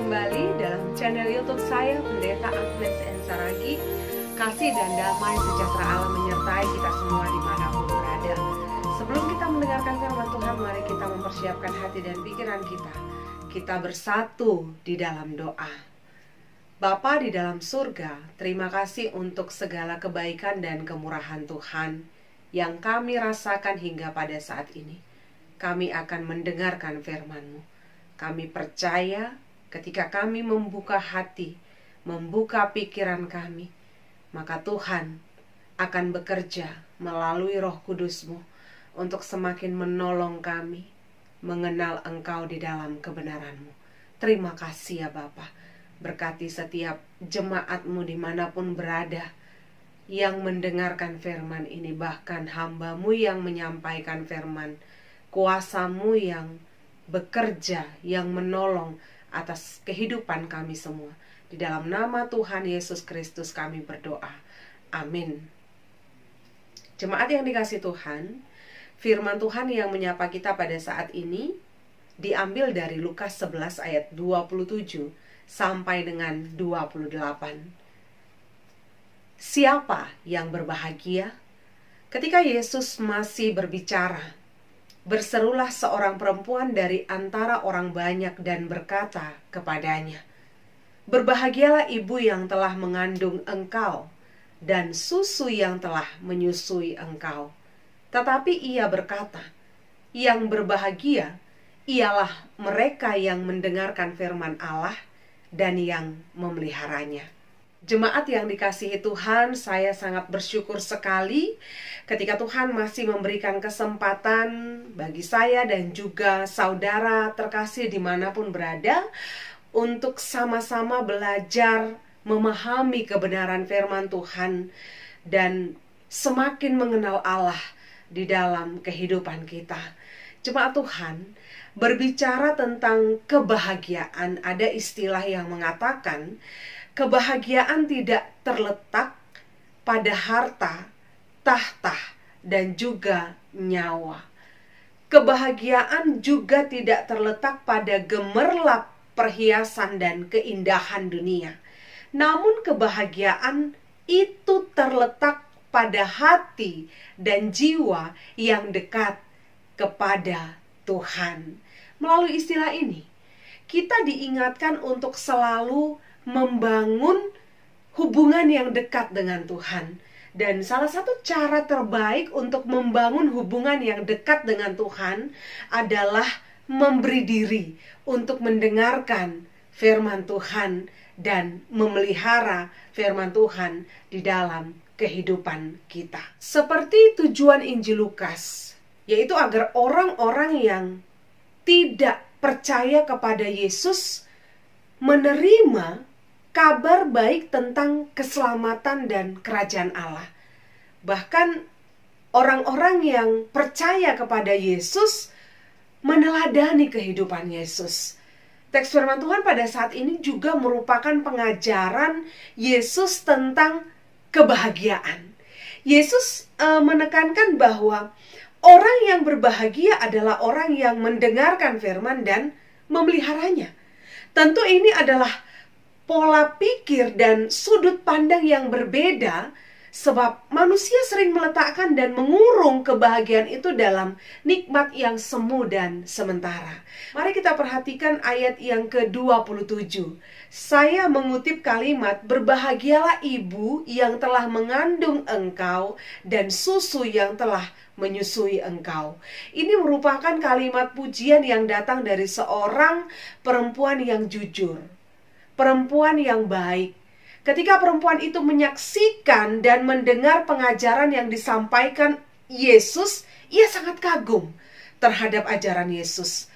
kembali dalam channel YouTube saya, Pendeta Agnes N. Saragi. Kasih dan damai sejahtera Allah menyertai kita semua dimanapun berada. Sebelum kita mendengarkan firman Tuhan, mari kita mempersiapkan hati dan pikiran kita. Kita bersatu di dalam doa. Bapa di dalam surga, terima kasih untuk segala kebaikan dan kemurahan Tuhan yang kami rasakan hingga pada saat ini. Kami akan mendengarkan firman-Mu. Kami percaya ketika kami membuka hati, membuka pikiran kami, maka Tuhan akan bekerja melalui Roh Kudus-Mu untuk semakin menolong kami mengenal Engkau di dalam kebenaran-Mu. Terima kasih ya Bapa. Berkati setiap jemaat-Mu dimanapun berada yang mendengarkan firman ini, bahkan hamba-Mu yang menyampaikan firman, kuasa-Mu yang bekerja, yang menolong atas kehidupan kami semua. Di dalam nama Tuhan Yesus Kristus kami berdoa. Amin. Jemaat yang dikasihi Tuhan, firman Tuhan yang menyapa kita pada saat ini diambil dari Lukas 11 ayat 27 sampai dengan 28. Siapa yang berbahagia? Ketika Yesus masih berbicara, berserulah seorang perempuan dari antara orang banyak dan berkata kepadanya, "Berbahagialah ibu yang telah mengandung engkau dan susu yang telah menyusui engkau." Tetapi ia berkata, "Yang berbahagia ialah mereka yang mendengarkan firman Allah dan yang memeliharanya." Jemaat yang dikasihi Tuhan, saya sangat bersyukur sekali ketika Tuhan masih memberikan kesempatan bagi saya dan juga saudara terkasih dimanapun berada untuk sama-sama belajar memahami kebenaran firman Tuhan dan semakin mengenal Allah di dalam kehidupan kita. Jemaat Tuhan, berbicara tentang kebahagiaan, ada istilah yang mengatakan kebahagiaan tidak terletak pada harta, tahta, dan juga nyawa. Kebahagiaan juga tidak terletak pada gemerlap perhiasan dan keindahan dunia. Namun kebahagiaan itu terletak pada hati dan jiwa yang dekat kepada Tuhan. Melalui istilah ini, kita diingatkan untuk selalu membangun hubungan yang dekat dengan Tuhan. Dan salah satu cara terbaik untuk membangun hubungan yang dekat dengan Tuhan adalah memberi diri untuk mendengarkan firman Tuhan dan memelihara firman Tuhan di dalam kehidupan kita. Seperti tujuan Injil Lukas, yaitu agar orang-orang yang tidak percaya kepada Yesus menerima kabar baik tentang keselamatan dan kerajaan Allah. Bahkan orang-orang yang percaya kepada Yesus meneladani kehidupan Yesus. Teks firman Tuhan pada saat ini juga merupakan pengajaran Yesus tentang kebahagiaan. Yesus menekankan bahwa orang yang berbahagia adalah orang yang mendengarkan firman dan memeliharanya. Tentu ini adalah pola pikir dan sudut pandang yang berbeda, sebab manusia sering meletakkan dan mengurung kebahagiaan itu dalam nikmat yang semu dan sementara. Mari kita perhatikan ayat yang ke-27. Saya mengutip kalimat, "Berbahagialah ibu yang telah mengandung engkau dan susu yang telah menyusui engkau." Ini merupakan kalimat pujian yang datang dari seorang perempuan yang jujur, perempuan yang baik. Ketika perempuan itu menyaksikan dan mendengar pengajaran yang disampaikan Yesus, ia sangat kagum terhadap ajaran Yesus,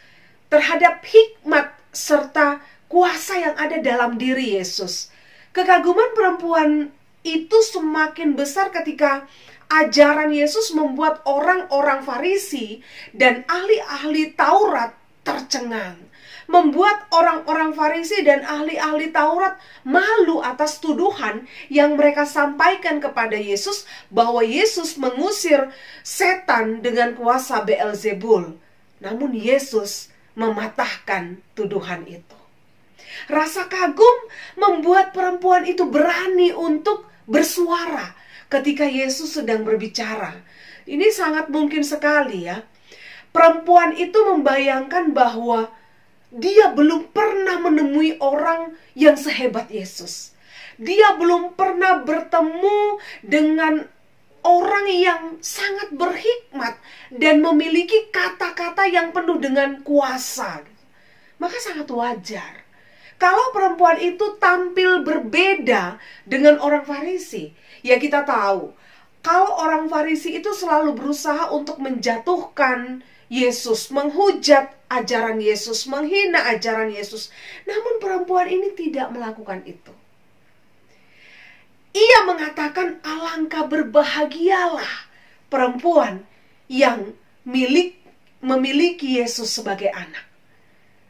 terhadap hikmat serta kuasa yang ada dalam diri Yesus. Kekaguman perempuan itu semakin besar ketika ajaran Yesus membuat orang-orang Farisi dan ahli-ahli Taurat tercengang. Membuat orang-orang Farisi dan ahli-ahli Taurat malu atas tuduhan yang mereka sampaikan kepada Yesus bahwa Yesus mengusir setan dengan kuasa Beelzebul. Namun Yesus mematahkan tuduhan itu. Rasa kagum membuat perempuan itu berani untuk bersuara ketika Yesus sedang berbicara. Ini sangat mungkin sekali ya. Perempuan itu membayangkan bahwa dia belum pernah menemui orang yang sehebat Yesus. Dia belum pernah bertemu dengan orang yang sangat berhikmat dan memiliki kata-kata yang penuh dengan kuasa. Maka sangat wajar kalau perempuan itu tampil berbeda dengan orang Farisi. Ya, kita tahu kalau orang Farisi itu selalu berusaha untuk menjatuhkan Yesus, menghujat ajaran Yesus, menghina ajaran Yesus. Namun perempuan ini tidak melakukan itu. Ia mengatakan, alangkah berbahagialah perempuan yang memiliki Yesus sebagai anak.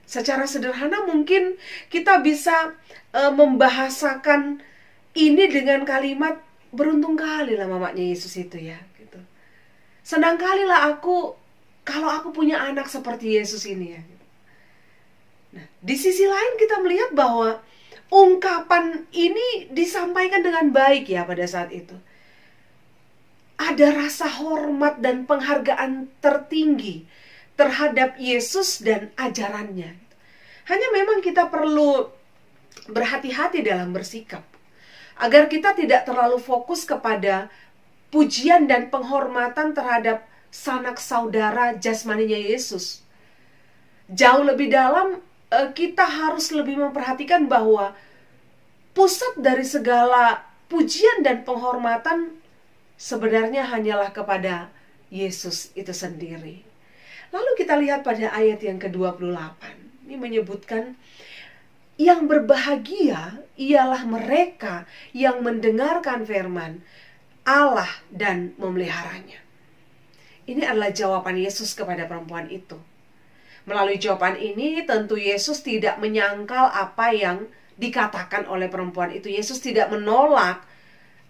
Secara sederhana mungkin kita bisa membahasakan ini dengan kalimat, beruntung kali lah mamanya Yesus itu ya. Gitu. Senang kali lah aku kalau aku punya anak seperti Yesus ini ya. Nah, di sisi lain kita melihat bahwa ungkapan ini disampaikan dengan baik ya pada saat itu. Ada rasa hormat dan penghargaan tertinggi terhadap Yesus dan ajarannya. Hanya memang kita perlu berhati-hati dalam bersikap, agar kita tidak terlalu fokus kepada pujian dan penghormatan terhadap sanak saudara jasmaninya Yesus. Jauh lebih dalam, kita harus lebih memperhatikan bahwa pusat dari segala pujian dan penghormatan sebenarnya hanyalah kepada Yesus itu sendiri. Lalu kita lihat pada ayat yang ke-28. Ini menyebutkan, yang berbahagia ialah mereka yang mendengarkan firman Allah dan memeliharanya. Ini adalah jawaban Yesus kepada perempuan itu. Melalui jawaban ini tentu Yesus tidak menyangkal apa yang dikatakan oleh perempuan itu. Yesus tidak menolak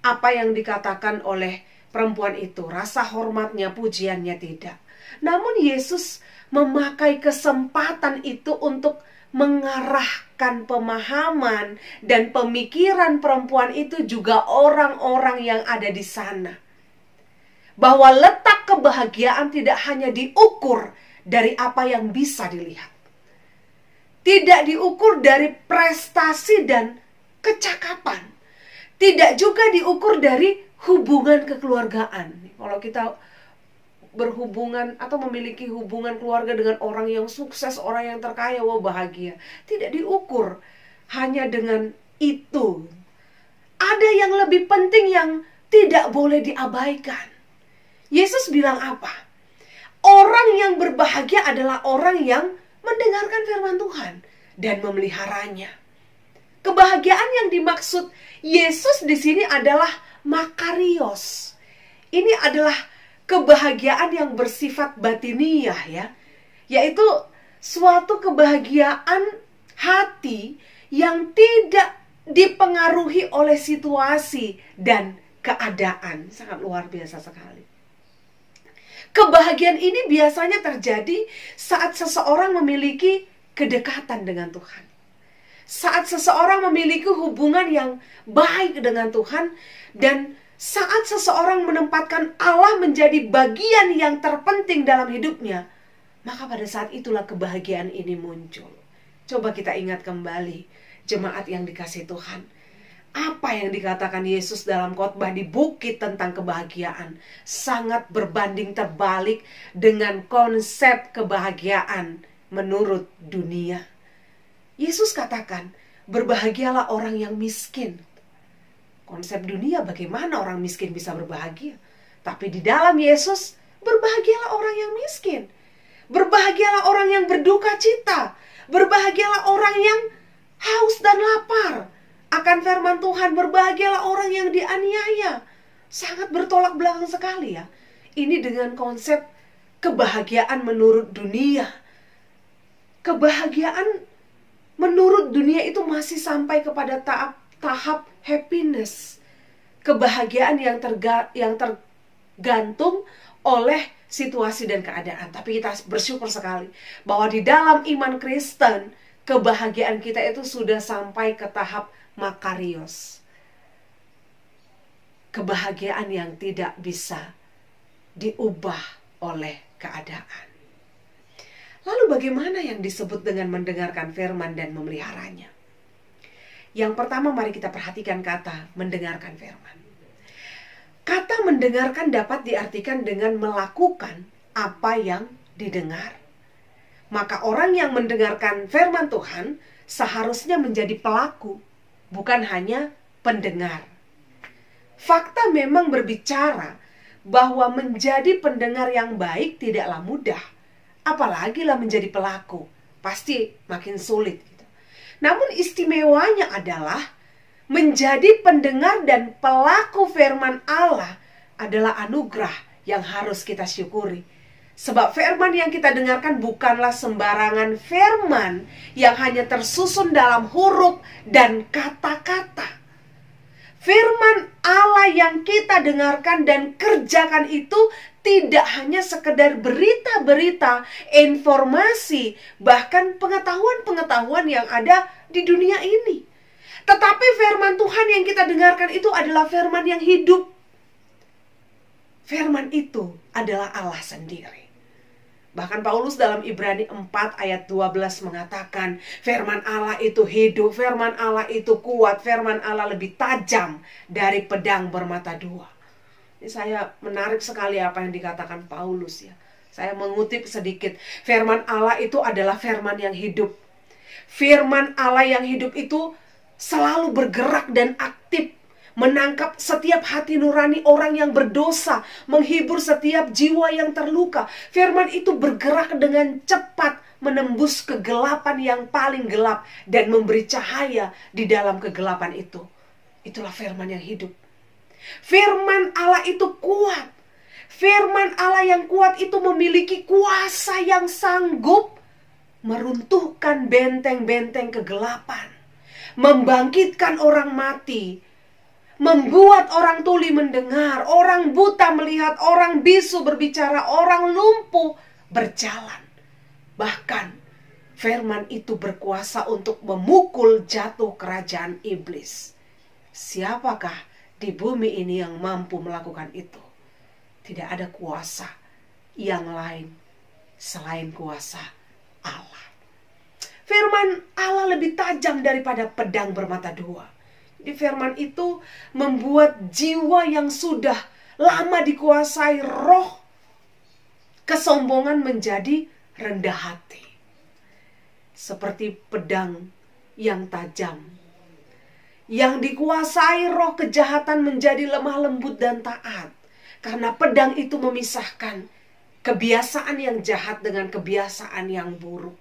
apa yang dikatakan oleh perempuan itu. Rasa hormatnya, pujiannya tidak. Namun Yesus memakai kesempatan itu untuk mengarahkan pemahaman dan pemikiran perempuan itu juga orang-orang yang ada di sana. Bahwa letak kebahagiaan tidak hanya diukur dari apa yang bisa dilihat. Tidak diukur dari prestasi dan kecakapan. Tidak juga diukur dari hubungan kekeluargaan. Kalau kita berhubungan atau memiliki hubungan keluarga dengan orang yang sukses, orang yang terkaya, wah bahagia. Tidak diukur hanya dengan itu. Ada yang lebih penting yang tidak boleh diabaikan. Yesus bilang apa? Orang yang berbahagia adalah orang yang mendengarkan firman Tuhan dan memeliharanya. Kebahagiaan yang dimaksud Yesus di sini adalah makarios. Ini adalah kebahagiaan yang bersifat batiniah ya. Yaitu suatu kebahagiaan hati yang tidak dipengaruhi oleh situasi dan keadaan. Sangat luar biasa sekali. Kebahagiaan ini biasanya terjadi saat seseorang memiliki kedekatan dengan Tuhan. Saat seseorang memiliki hubungan yang baik dengan Tuhan. Dan saat seseorang menempatkan Allah menjadi bagian yang terpenting dalam hidupnya. Maka pada saat itulah kebahagiaan ini muncul. Coba kita ingat kembali, jemaat yang dikasihi Tuhan. Apa yang dikatakan Yesus dalam khotbah di bukit tentang kebahagiaan sangat berbanding terbalik dengan konsep kebahagiaan menurut dunia. Yesus katakan, berbahagialah orang yang miskin. Konsep dunia bagaimana orang miskin bisa berbahagia. Tapi di dalam Yesus, berbahagialah orang yang miskin. Berbahagialah orang yang berduka cita. Berbahagialah orang yang haus dan lapar akan firman Tuhan. Berbahagialah orang yang dianiaya. Sangat bertolak belakang sekali ya. Ini dengan konsep kebahagiaan menurut dunia. Kebahagiaan menurut dunia itu masih sampai kepada tahap happiness. Kebahagiaan yang tergantung oleh situasi dan keadaan. Tapi kita bersyukur sekali bahwa di dalam iman Kristen, kebahagiaan kita itu sudah sampai ke tahap makarios. Kebahagiaan yang tidak bisa diubah oleh keadaan. Lalu bagaimana yang disebut dengan mendengarkan firman dan memeliharanya? Yang pertama, mari kita perhatikan kata mendengarkan firman. Kata mendengarkan dapat diartikan dengan melakukan apa yang didengar. Maka orang yang mendengarkan firman Tuhan seharusnya menjadi pelaku, bukan hanya pendengar. Fakta memang berbicara bahwa menjadi pendengar yang baik tidaklah mudah. Apalagi lah menjadi pelaku, pasti makin sulit. Namun istimewanya adalah menjadi pendengar dan pelaku firman Allah adalah anugerah yang harus kita syukuri. Sebab firman yang kita dengarkan bukanlah sembarangan firman yang hanya tersusun dalam huruf dan kata-kata. Firman Allah yang kita dengarkan dan kerjakan itu tidak hanya sekedar berita-berita, informasi, bahkan pengetahuan-pengetahuan yang ada di dunia ini. Tetapi firman Tuhan yang kita dengarkan itu adalah firman yang hidup. Firman itu adalah Allah sendiri. Bahkan Paulus dalam Ibrani 4 ayat 12 mengatakan, firman Allah itu hidup, firman Allah itu kuat, firman Allah lebih tajam dari pedang bermata dua. Ini saya menarik sekali apa yang dikatakan Paulus ya. Saya mengutip sedikit. Firman Allah itu adalah firman yang hidup. Firman Allah yang hidup itu selalu bergerak dan aktif, menangkap setiap hati nurani orang yang berdosa, menghibur setiap jiwa yang terluka. Firman itu bergerak dengan cepat, menembus kegelapan yang paling gelap dan memberi cahaya di dalam kegelapan itu. Itulah firman yang hidup. Firman Allah itu kuat. Firman Allah yang kuat itu memiliki kuasa yang sanggup meruntuhkan benteng-benteng kegelapan, membangkitkan orang mati, membuat orang tuli mendengar, orang buta melihat, orang bisu berbicara, orang lumpuh berjalan. Bahkan firman itu berkuasa untuk memukul jatuh kerajaan iblis. Siapakah di bumi ini yang mampu melakukan itu? Tidak ada kuasa yang lain selain kuasa Allah. Firman Allah lebih tajam daripada pedang bermata dua. Di firman itu membuat jiwa yang sudah lama dikuasai roh kesombongan menjadi rendah hati. Seperti pedang yang tajam, yang dikuasai roh kejahatan menjadi lemah lembut dan taat. Karena pedang itu memisahkan kebiasaan yang jahat dengan kebiasaan yang buruk.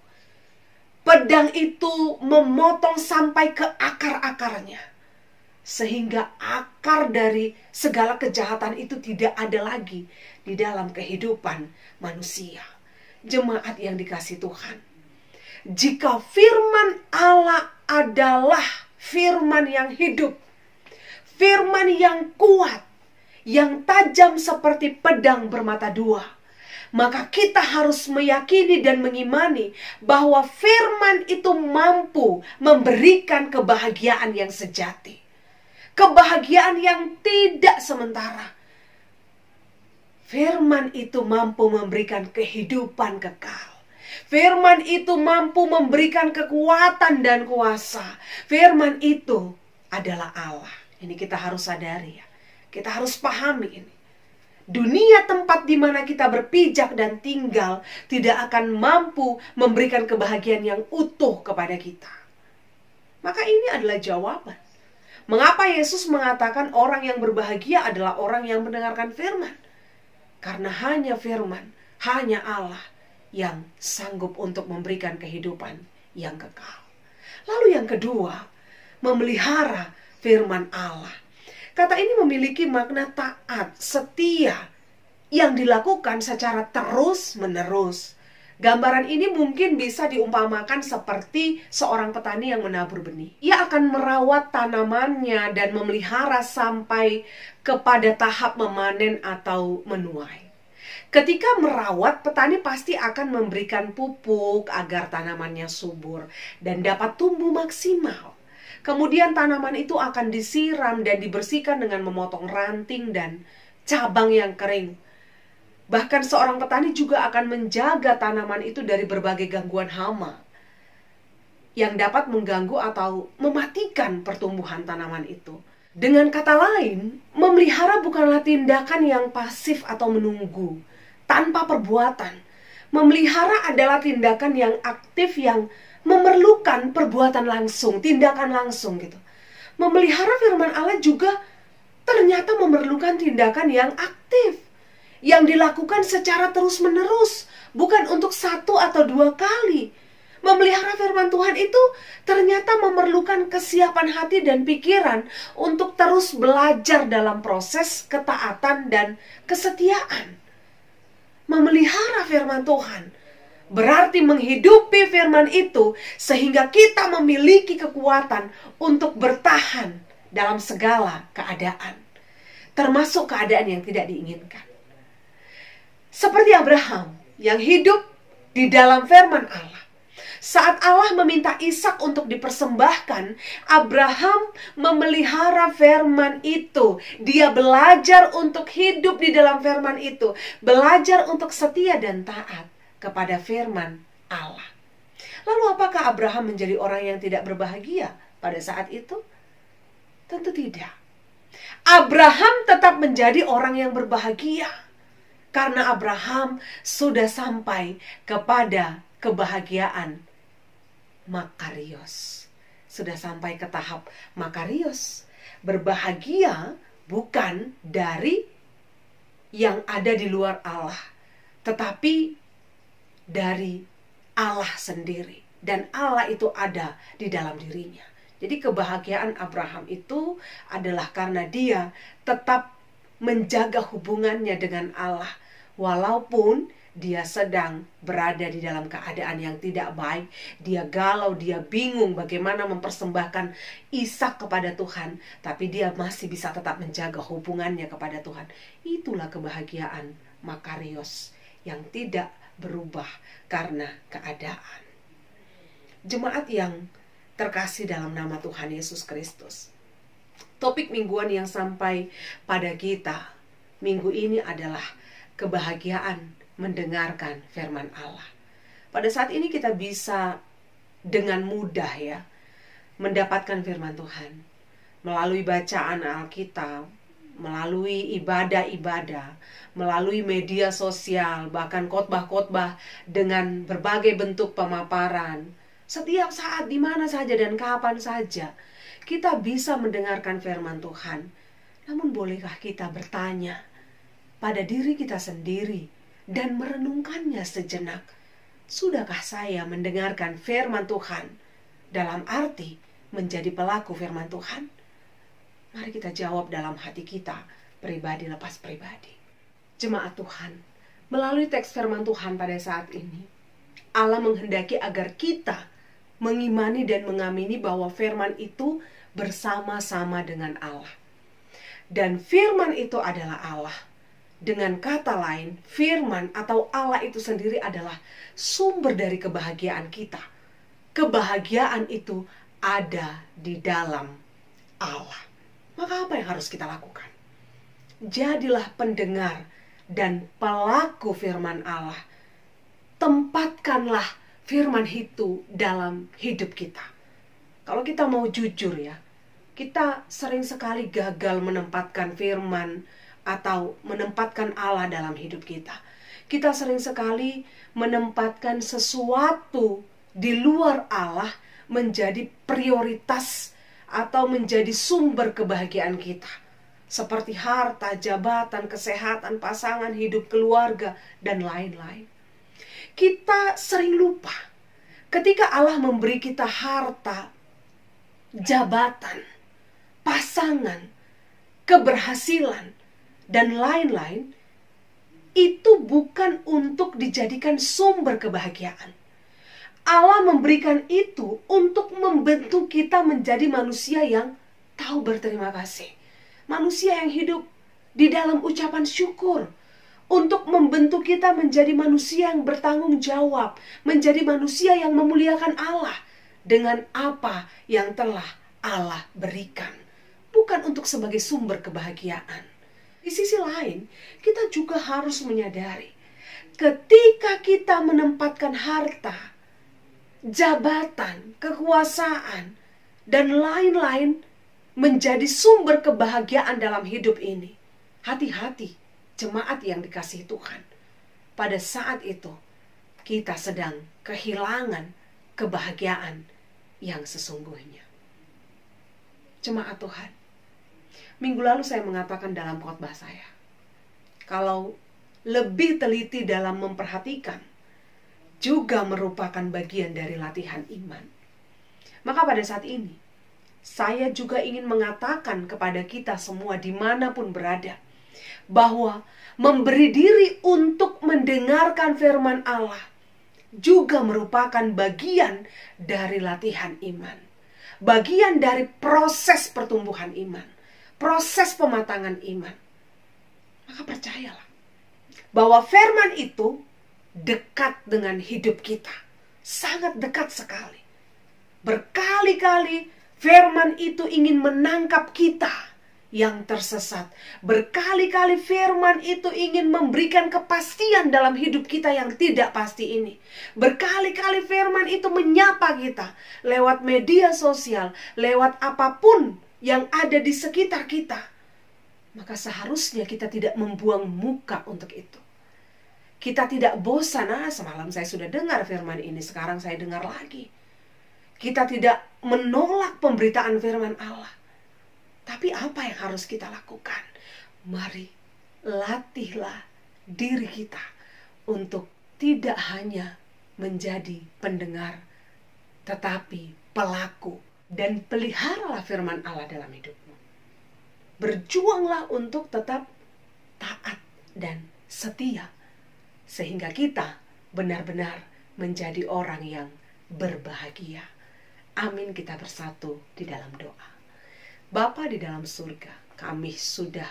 Pedang itu memotong sampai ke akar-akarnya. Sehingga akar dari segala kejahatan itu tidak ada lagi di dalam kehidupan manusia. Jemaat yang dikasihi Tuhan. Jika firman Allah adalah firman yang hidup, firman yang kuat, yang tajam seperti pedang bermata dua, maka kita harus meyakini dan mengimani bahwa firman itu mampu memberikan kebahagiaan yang sejati. Kebahagiaan yang tidak sementara. Firman itu mampu memberikan kehidupan kekal. Firman itu mampu memberikan kekuatan dan kuasa. Firman itu adalah Allah. Ini kita harus sadari ya. Kita harus pahami ini. Dunia tempat di mana kita berpijak dan tinggal tidak akan mampu memberikan kebahagiaan yang utuh kepada kita. Maka ini adalah jawaban. Mengapa Yesus mengatakan orang yang berbahagia adalah orang yang mendengarkan firman? Karena hanya firman, hanya Allah yang sanggup untuk memberikan kehidupan yang kekal. Lalu yang kedua, memelihara firman Allah. Kata ini memiliki makna taat, setia, yang dilakukan secara terus-menerus. Gambaran ini mungkin bisa diumpamakan seperti seorang petani yang menabur benih. Ia akan merawat tanamannya dan memelihara sampai kepada tahap memanen atau menuai. Ketika merawat, petani pasti akan memberikan pupuk agar tanamannya subur dan dapat tumbuh maksimal. Kemudian tanaman itu akan disiram dan dibersihkan dengan memotong ranting dan cabang yang kering. Bahkan seorang petani juga akan menjaga tanaman itu dari berbagai gangguan hama yang dapat mengganggu atau mematikan pertumbuhan tanaman itu. Dengan kata lain, memelihara bukanlah tindakan yang pasif atau menunggu tanpa perbuatan. Memelihara adalah tindakan yang aktif yang memerlukan perbuatan langsung, tindakan langsung gitu. Memelihara firman Allah juga ternyata memerlukan tindakan yang aktif, yang dilakukan secara terus-menerus, bukan untuk 1 atau 2 kali. Memelihara firman Tuhan itu ternyata memerlukan kesiapan hati dan pikiran untuk terus belajar dalam proses ketaatan dan kesetiaan. Memelihara firman Tuhan berarti menghidupi firman itu sehingga kita memiliki kekuatan untuk bertahan dalam segala keadaan, termasuk keadaan yang tidak diinginkan. Seperti Abraham yang hidup di dalam firman Allah. Saat Allah meminta Ishak untuk dipersembahkan, Abraham memelihara firman itu. Dia belajar untuk hidup di dalam firman itu, belajar untuk setia dan taat kepada firman Allah. Lalu apakah Abraham menjadi orang yang tidak berbahagia pada saat itu? Tentu tidak. Abraham tetap menjadi orang yang berbahagia karena Abraham sudah sampai kepada kebahagiaan makarios. Sudah sampai ke tahap makarios. Berbahagia bukan dari yang ada di luar Allah, tetapi dari Allah sendiri. Dan Allah itu ada di dalam dirinya. Jadi kebahagiaan Abraham itu adalah karena dia tetap menjaga hubungannya dengan Allah. Walaupun dia sedang berada di dalam keadaan yang tidak baik, dia galau, dia bingung bagaimana mempersembahkan Ishak kepada Tuhan, tapi dia masih bisa tetap menjaga hubungannya kepada Tuhan. Itulah kebahagiaan makarios yang tidak berubah karena keadaan. Jemaat yang terkasih dalam nama Tuhan Yesus Kristus, topik mingguan yang sampai pada kita minggu ini adalah kebahagiaan mendengarkan firman Allah. Pada saat ini kita bisa dengan mudah ya mendapatkan firman Tuhan melalui bacaan Alkitab, melalui ibadah-ibadah, melalui media sosial, bahkan khotbah-khotbah dengan berbagai bentuk pemaparan. Setiap saat, di mana saja dan kapan saja kita bisa mendengarkan firman Tuhan. Namun bolehkah kita bertanya pada diri kita sendiri dan merenungkannya sejenak? Sudahkah saya mendengarkan firman Tuhan dalam arti menjadi pelaku firman Tuhan? Mari kita jawab dalam hati kita, pribadi lepas pribadi. Jemaat Tuhan, melalui teks firman Tuhan pada saat ini, Allah menghendaki agar kita mengimani dan mengamini bahwa firman itu bersama-sama dengan Allah. Dan firman itu adalah Allah. Dengan kata lain, firman atau Allah itu sendiri adalah sumber dari kebahagiaan kita. Kebahagiaan itu ada di dalam Allah. Maka apa yang harus kita lakukan? Jadilah pendengar dan pelaku firman Allah. Tempatkanlah firman itu dalam hidup kita. Kalau kita mau jujur ya, kita sering sekali gagal menempatkan firman atau menempatkan Allah dalam hidup kita. Kita sering sekali menempatkan sesuatu di luar Allah menjadi prioritas atau menjadi sumber kebahagiaan kita. Seperti harta, jabatan, kesehatan, pasangan, hidup keluarga, dan lain-lain. Kita sering lupa ketika Allah memberi kita harta, jabatan, pasangan, keberhasilan, dan lain-lain, itu bukan untuk dijadikan sumber kebahagiaan. Allah memberikan itu untuk membentuk kita menjadi manusia yang tahu berterima kasih. Manusia yang hidup di dalam ucapan syukur. untuk membentuk kita menjadi manusia yang bertanggung jawab, menjadi manusia yang memuliakan Allah dengan apa yang telah Allah berikan, bukan untuk sebagai sumber kebahagiaan. Di sisi lain, kita juga harus menyadari, ketika kita menempatkan harta, jabatan, kekuasaan, dan lain-lain menjadi sumber kebahagiaan dalam hidup ini, hati-hati jemaat yang dikasihi Tuhan. Pada saat itu, kita sedang kehilangan kebahagiaan yang sesungguhnya. Jemaat Tuhan, minggu lalu saya mengatakan dalam khotbah saya, kalau lebih teliti dalam memperhatikan juga merupakan bagian dari latihan iman. Maka pada saat ini, saya juga ingin mengatakan kepada kita semua dimanapun berada, bahwa memberi diri untuk mendengarkan firman Allah juga merupakan bagian dari latihan iman. Bagian dari proses pertumbuhan iman, proses pematangan iman. Maka percayalah bahwa firman itu dekat dengan hidup kita. Sangat dekat sekali. Berkali-kali firman itu ingin menangkap kita yang tersesat. Berkali-kali firman itu ingin memberikan kepastian dalam hidup kita yang tidak pasti ini. Berkali-kali firman itu menyapa kita lewat media sosial, lewat apapun yang ada di sekitar kita. Maka seharusnya kita tidak membuang muka untuk itu. Kita tidak bosan, semalam saya sudah dengar firman ini, sekarang saya dengar lagi. Kita tidak menolak pemberitaan firman Allah. Tapi apa yang harus kita lakukan? Mari latihlah diri kita untuk tidak hanya menjadi pendengar, tetapi pelaku, dan peliharalah firman Allah dalam hidupmu. Berjuanglah untuk tetap taat dan setia, sehingga kita benar-benar menjadi orang yang berbahagia. Amin, kita bersatu di dalam doa. Bapa di dalam surga, kami sudah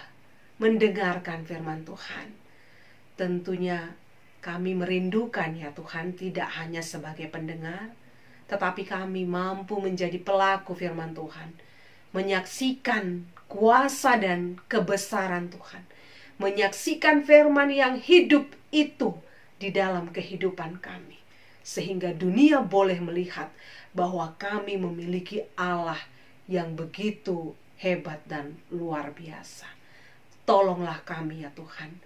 mendengarkan firman Tuhan. Tentunya kami merindukan ya Tuhan, tidak hanya sebagai pendengar, tetapi kami mampu menjadi pelaku firman Tuhan. Menyaksikan kuasa dan kebesaran Tuhan. Menyaksikan firman yang hidup itu di dalam kehidupan kami. Sehingga dunia boleh melihat bahwa kami memiliki Allah yang begitu hebat dan luar biasa. Tolonglah kami ya Tuhan,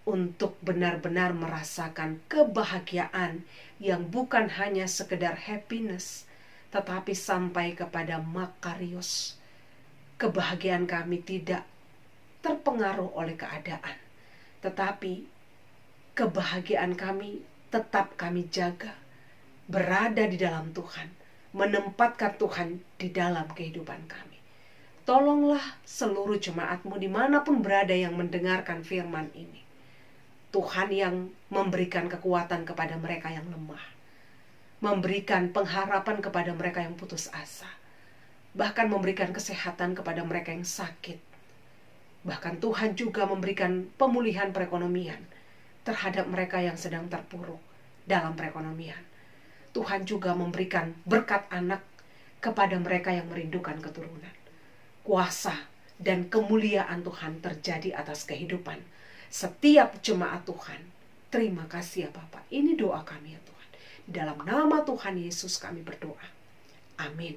untuk benar-benar merasakan kebahagiaan yang bukan hanya sekedar happiness, tetapi sampai kepada makarios. Kebahagiaan kami tidak terpengaruh oleh keadaan, tetapi kebahagiaan kami tetap kami jaga, berada di dalam Tuhan, menempatkan Tuhan di dalam kehidupan kami. Tolonglah seluruh jemaat-Mu dimanapun berada yang mendengarkan firman ini. Tuhan yang memberikan kekuatan kepada mereka yang lemah. Memberikan pengharapan kepada mereka yang putus asa. Bahkan memberikan kesehatan kepada mereka yang sakit. Bahkan Tuhan juga memberikan pemulihan perekonomian terhadap mereka yang sedang terpuruk dalam perekonomian. Tuhan juga memberikan berkat anak kepada mereka yang merindukan keturunan. Kuasa dan kemuliaan Tuhan terjadi atas kehidupan setiap jemaat Tuhan. Terima kasih ya Bapa. Ini doa kami ya Tuhan. Dalam nama Tuhan Yesus kami berdoa. Amin.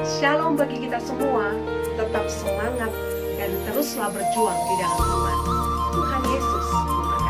Shalom bagi kita semua. Tetap semangat dan teruslah berjuang di dalam Tuhan. Tuhan Yesus memberkati.